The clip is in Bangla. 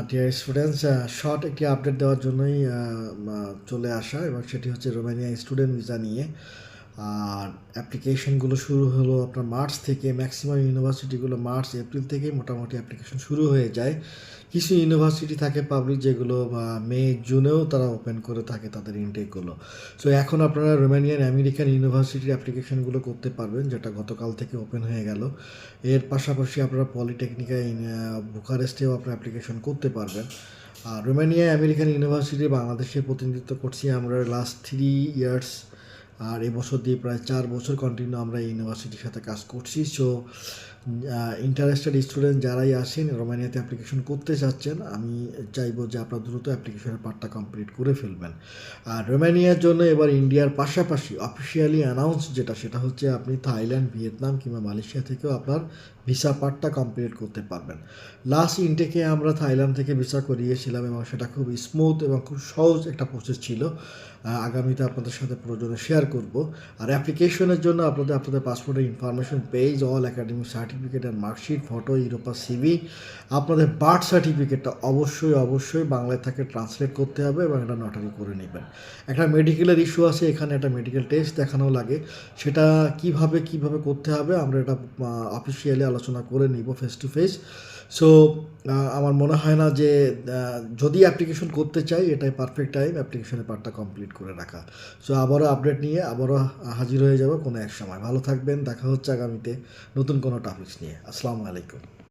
ডিয়ার স্টুডেন্টস, শর্ট একটি আপডেট দেওয়ার জন্যই চলে আসা, এবং সেটি হচ্ছে রোমানিয়া স্টুডেন্ট ভিসা নিয়ে। আর অ্যাপ্লিকেশনগুলো শুরু হলো আপনার মার্চ থেকে। ম্যাক্সিমাম ইউনিভার্সিটিগুলো মার্চ এপ্রিল থেকেই মোটামুটি অ্যাপ্লিকেশন শুরু হয়ে যায়। কিছু ইউনিভার্সিটি থাকে পাবলিক, যেগুলো মে জুনেও তারা ওপেন করে থাকে তাদের ইনটেকগুলো। সো এখন আপনারা রোমানিয়ান আমেরিকান ইউনিভার্সিটির অ্যাপ্লিকেশনগুলো করতে পারবেন, যেটা গতকাল থেকে ওপেন হয়ে গেল। এর পাশাপাশি আপনারা পলিটেকনিকা বুখারেস্টেও আপনার অ্যাপ্লিকেশন করতে পারবেন। আর রোমানিয়া আমেরিকান ইউনিভার্সিটি বাংলাদেশে প্রতিনিধিত্ব করছি আমরা লাস্ট 3 ইয়ার্স। আর এবছর দিয়ে প্রায় 4 বছর কন্টিনিউ আমরা এই ইউনিভার্সিটির সাথে কাজ করছি। সো ইন্টারেস্টেড স্টুডেন্ট যারাই আসেন রোমানিয়াতে অ্যাপ্লিকেশন করতে চাচ্ছেন, আমি চাইবো যে আপনারা দ্রুত অ্যাপ্লিকেশনের পার্টটা কমপ্লিট করে ফেলবেন। আর রোমানিয়ার জন্য এবার ইন্ডিয়ার পাশাপাশি অফিসিয়ালি অ্যানাউন্স সেটা হচ্ছে আপনি থাইল্যান্ড, ভিয়েতনাম কিংবা মালয়েশিয়া থেকেও আপনার ভিসা পার্টটা কমপ্লিট করতে পারবেন। লাস্ট ইনটেকে আমরা থাইল্যান্ড থেকে ভিসা করিয়েছিলাম, এবং সেটা খুব স্মুথ এবং খুব সহজ একটা প্রসেস ছিল। আগামীতে আপনাদের সাথে প্রয়োজনে শেয়ার করব। আর অ্যাপ্লিকেশনের জন্য আপনাদের পাসপোর্টের information page, all academic certificate and marksheet, photo, Europa CV, আপনাদের বার্থ সার্টিফিকেটটা অবশ্যই বাংলায় থাকে ট্রান্সলেট করতে হবে, এবং এটা নটারি করে নেবেন। একটা মেডিকেলের ইস্যু আছে এখানে, একটা মেডিকেল টেস্ট দেখানো লাগে। সেটা কিভাবে করতে হবে আমরা এটা অফিসিয়ালি আলোচনা করে নিব ফেস টু ফেস। সো আমার মনে হয় না যে যদি অ্যাপ্লিকেশন করতে চাই এটাই পারফেক্ট টাইম অ্যাপ্লিকেশনের পার্টটা কমপ্লিট করে রাখা। সো আবারও আপডেট নিয়ে আবারও হাজির হয়ে যাব কোনো এক সময়। ভালো থাকবেন, দেখা হচ্ছে আগামীতে নতুন কোনো টপিকস নিয়ে। আসসালামু আলাইকুম।